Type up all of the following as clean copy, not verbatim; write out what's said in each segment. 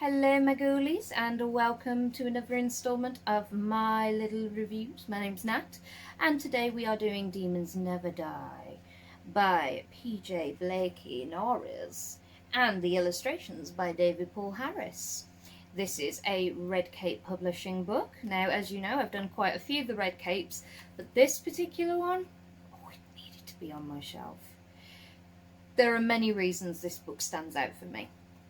Hello my ghoulies, and welcome to another installment of my little reviews. My name's Nat, and today we are doing Demons Never Die by PJ Blakey-Norris and the illustrations by David Paul Harris. This is a Red Cape Publishing book. Now, as you know, I've done quite a few of the Red Capes, but this particular one, it needed to be on my shelf. There are many reasons this book stands out for me.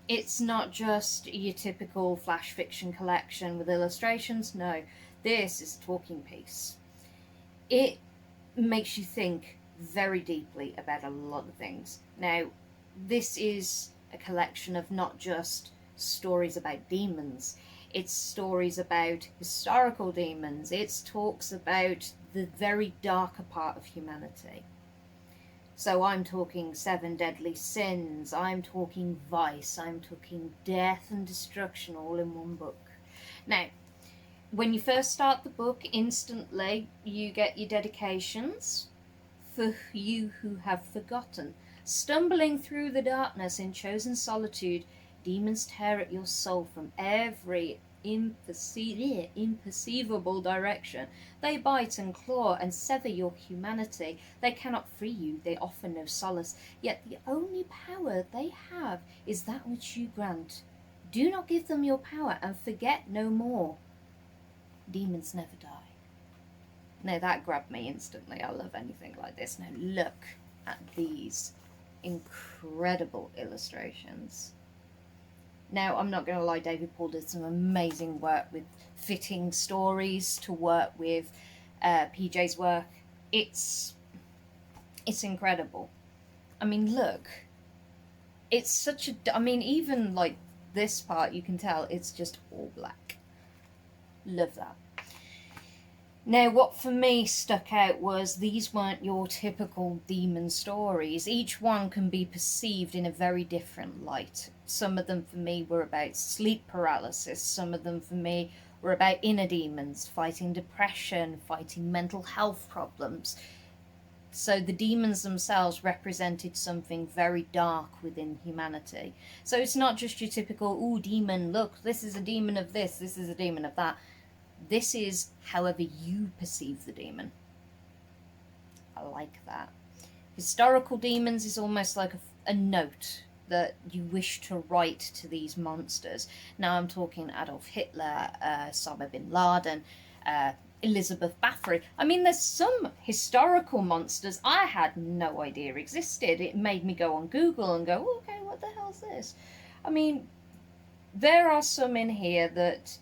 It's not just your typical flash fiction collection with illustrations. No, this is a talking piece. It makes you think very deeply about a lot of things. Now, this is a collection of not just stories about demons. It's stories about historical demons. It talks about the very darker part of humanity. So I'm talking 7 deadly sins, I'm talking vice, I'm talking death and destruction all in one book. Now, when you first start the book, instantly you get your dedications. For you who have forgotten, stumbling through the darkness in chosen solitude, demons tear at your soul from every imperceivable direction. They bite and claw and sever your humanity. They cannot free you, they offer no solace, yet the only power they have is that which you grant. Do not give them your power, and forget no more. Demons never die. Now that grabbed me instantly. I love anything like this. Now look at these incredible illustrations. Now, I'm not going to lie, David Paul did some amazing work with fitting stories to work with PJ's work. It's incredible. I mean, look. It's such a... I mean, even, like, this part, you can tell it's just all black. Love that. Now, what for me stuck out was these weren't your typical demon stories. Each one can be perceived in a very different light. Some of them for me were about sleep paralysis. Some of them for me were about inner demons, fighting depression, fighting mental health problems. So the demons themselves represented something very dark within humanity. So it's not just your typical, ooh, demon, look, this is a demon of this is a demon of that. This is however you perceive the demon. I like that. Historical demons is almost like a note that you wish to write to these monsters. Now I'm talking Adolf Hitler, Osama bin Laden, Elizabeth Bathory. I mean, there's some historical monsters I had no idea existed. It made me go on Google and go, okay, what the hell's this? I mean, there are some in here that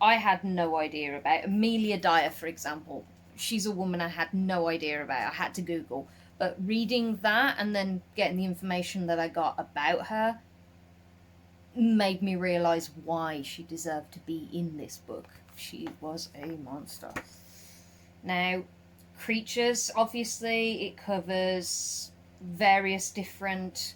I had no idea about. Amelia Dyer, for example. She's a woman I had no idea about. I had to Google. But reading that and then getting the information that I got about her made me realise why she deserved to be in this book. She was a monster. Now, creatures, obviously, it covers various different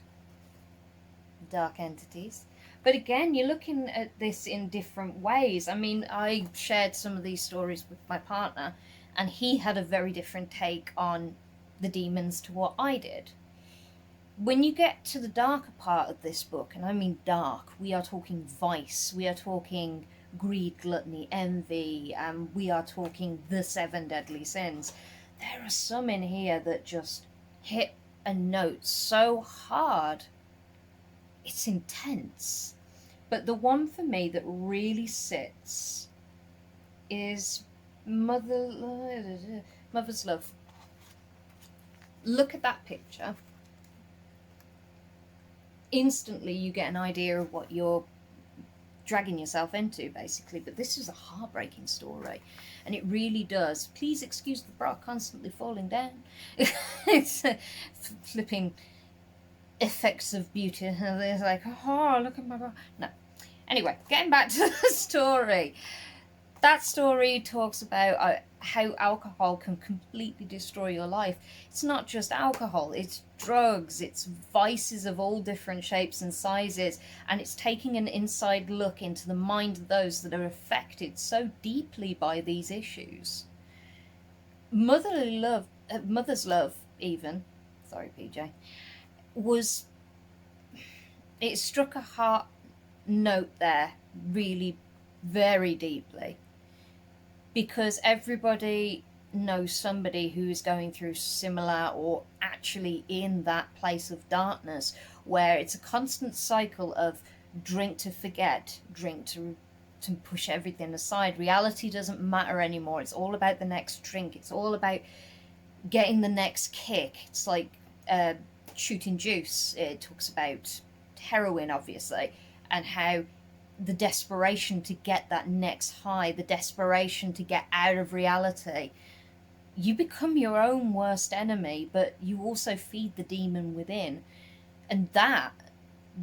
dark entities. But again, you're looking at this in different ways. I mean, I shared some of these stories with my partner, and he had a very different take on the demons to what I did. When you get to the darker part of this book, and I mean dark, we are talking vice, we are talking greed, gluttony, envy, we are talking the 7 deadly sins. There are some in here that just hit a note so hard. It's intense. But the one for me that really sits is Mother's Love. Look at that picture. Instantly you get an idea of what you're dragging yourself into, basically. But this is a heartbreaking story, and it really does. Please excuse the bra constantly falling down. It's flipping effects of beauty. It's like, oh, look at my bra. No. Anyway, getting back to the story. That story talks about how alcohol can completely destroy your life. It's not just alcohol, it's drugs, it's vices of all different shapes and sizes, and it's taking an inside look into the mind of those that are affected so deeply by these issues. Mother's love, even, sorry PJ, it struck a heart note there really very deeply, because everybody knows somebody who is going through similar or actually in that place of darkness where it's a constant cycle of drink to forget, drink to push everything aside. Reality doesn't matter anymore. It's all about the next drink. It's all about getting the next kick. It's like shooting juice. It talks about heroin, obviously, and how the desperation to get that next high, the desperation to get out of reality. You become your own worst enemy, but you also feed the demon within. And that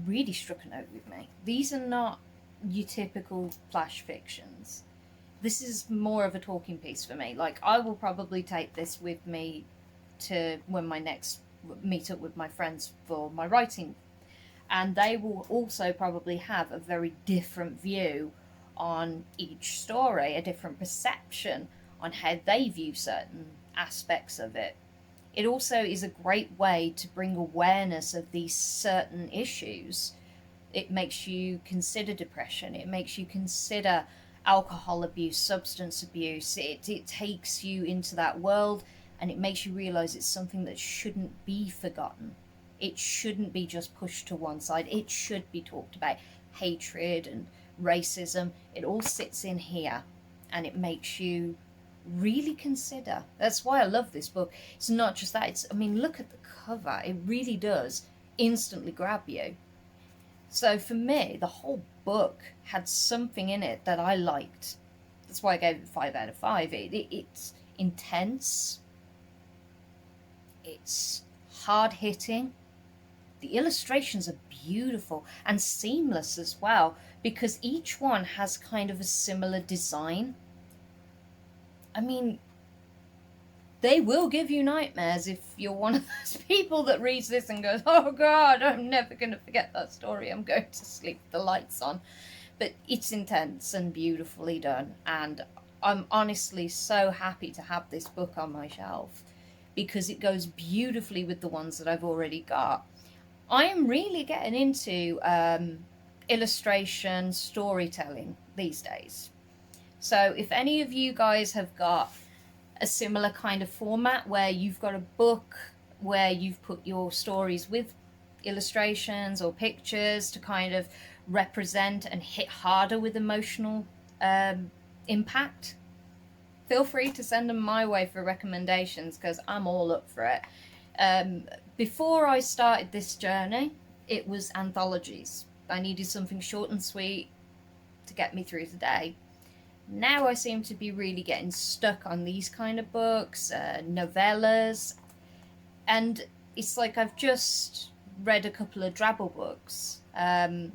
really struck a note with me. These are not your typical flash fictions. This is more of a talking piece for me. Like, I will probably take this with me to when my next meet up with my friends for my writing, and they will also probably have a very different view on each story, a different perception on how they view certain aspects of it. It also is a great way to bring awareness of these certain issues. It makes you consider depression, it makes you consider alcohol abuse, substance abuse. It takes you into that world, and it makes you realize it's something that shouldn't be forgotten. It shouldn't be just pushed to one side. It should be talked about. Hatred and racism, it all sits in here, and it makes you really consider. That's why I love this book. It's not just that. It's, I mean, look at the cover. It really does instantly grab you. So for me, the whole book had something in it that I liked. That's why I gave it 5 out of 5. It's intense. It's hard-hitting. The illustrations are beautiful and seamless as well, because each one has kind of a similar design. I mean, they will give you nightmares if you're one of those people that reads this and goes, oh God, I'm never going to forget that story. I'm going to sleep with the lights on. But it's intense and beautifully done. And I'm honestly so happy to have this book on my shelf, because it goes beautifully with the ones that I've already got. I am really getting into illustration storytelling these days. So if any of you guys have got a similar kind of format where you've got a book where you've put your stories with illustrations or pictures to kind of represent and hit harder with emotional impact, feel free to send them my way for recommendations, because I'm all up for it. Before I started this journey, it was anthologies. I needed something short and sweet to get me through the day. Now I seem to be really getting stuck on these kind of books, novellas, and it's like I've just read a couple of Drabble books, and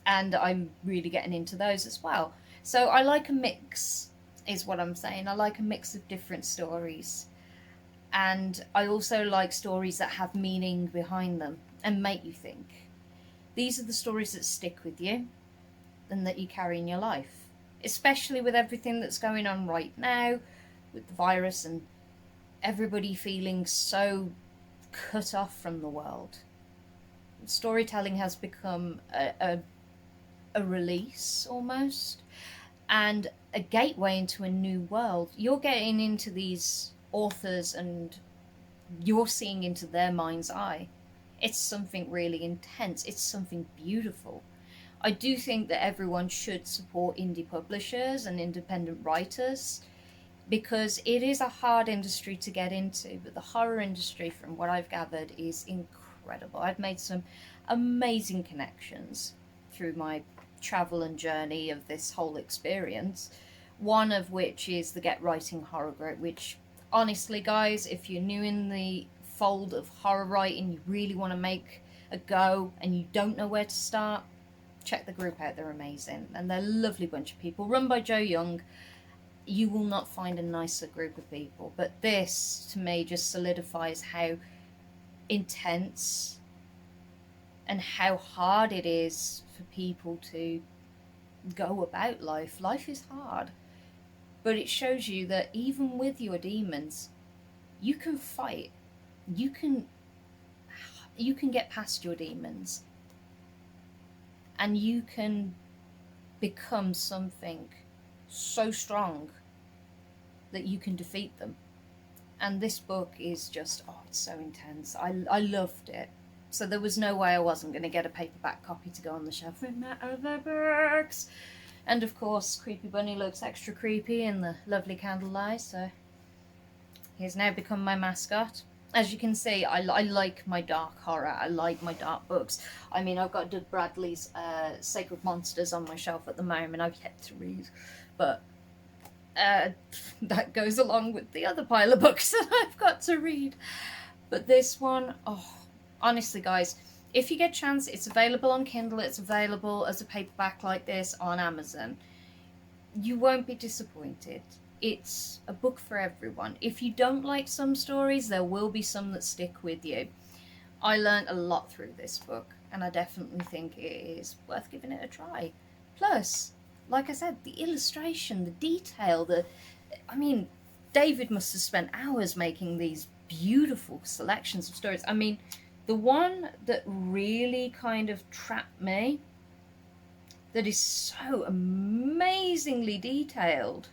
I'm really getting into those as well. So I like a mix, is what I'm saying. I like a mix of different stories. And I also like stories that have meaning behind them and make you think. These are the stories that stick with you and that you carry in your life, especially with everything that's going on right now with the virus and everybody feeling so cut off from the world. Storytelling has become a release almost, and a gateway into a new world. You're getting into these authors and you're seeing into their mind's eye. It's something really intense. It's something beautiful. I do think that everyone should support indie publishers and independent writers, because it is a hard industry to get into, but the horror industry, from what I've gathered, is incredible. I've made some amazing connections through my travel and journey of this whole experience, one of which is the Get Writing Horror Group, which, honestly guys, if you're new in the fold of horror writing, you really want to make a go and you don't know where to start, check the group out. They're amazing, and they're a lovely bunch of people run by Joe Young. You will not find a nicer group of people, but this to me just solidifies how intense and how hard it is for people to go about life. Life is hard, but it shows you that even with your demons, you can fight. You can get past your demons. and you can become something so strong that you can defeat them. And this book is just, oh, it's so intense. I loved it. So there was no way I wasn't going to get a paperback copy to go on the shelf with my other books. And of course, Creepy Bunny looks extra creepy in the lovely candlelight, so he's now become my mascot. As you can see, I like my dark horror. I like my dark books. I mean, I've got Doug Bradley's Sacred Monsters on my shelf at the moment. I've yet to read, but that goes along with the other pile of books that I've got to read. But this one, oh, honestly guys, if you get a chance, it's available on Kindle, it's available as a paperback like this on Amazon. You won't be disappointed. It's a book for everyone. If you don't like some stories, there will be some that stick with you. I learned a lot through this book, and I definitely think it is worth giving it a try. Plus, like I said, the illustration, the detail, I mean, David must have spent hours making these beautiful selections of stories. I mean, the one that really kind of trapped me, that is so amazingly detailed,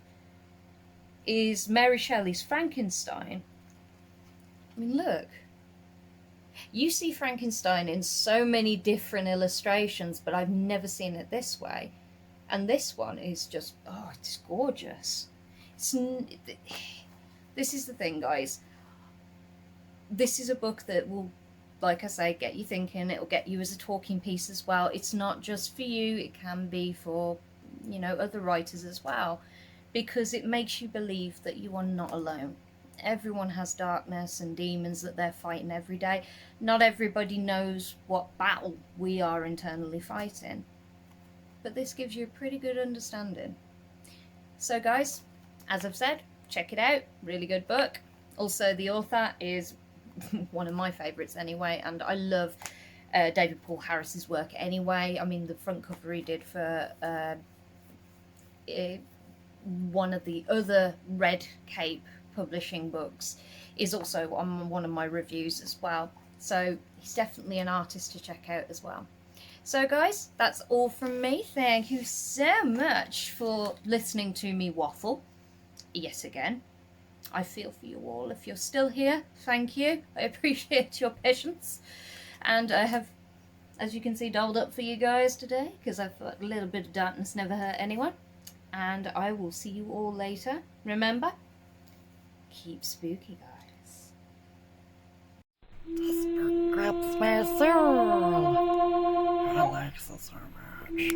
is Mary Shelley's Frankenstein. I mean, look. You see Frankenstein in so many different illustrations, but I've never seen it this way. And this one is just, oh, it's gorgeous. This is the thing, guys. This is a book that will, like I say, get you thinking. It'll get you as a talking piece as well. It's not just for you. It can be for, you know, other writers as well. Because it makes you believe that you are not alone. Everyone has darkness and demons that they're fighting every day. Not everybody knows what battle we are internally fighting. But this gives you a pretty good understanding. So guys, as I've said, check it out. Really good book. Also, the author is one of my favourites anyway, and I love David Paul Harris's work anyway. I mean, the front cover he did for one of the other Red Cape publishing books is also on one of my reviews as well. So he's definitely an artist to check out as well. So guys, that's all from me. Thank you so much for listening to me waffle yet again. I feel for you all. If you're still here, thank you. I appreciate your patience. And I have, as you can see, dolled up for you guys today, because I thought a little bit of darkness never hurt anyone. And I will see you all later. Remember, keep spooky, guys. This book grabs my soul. I like this so much.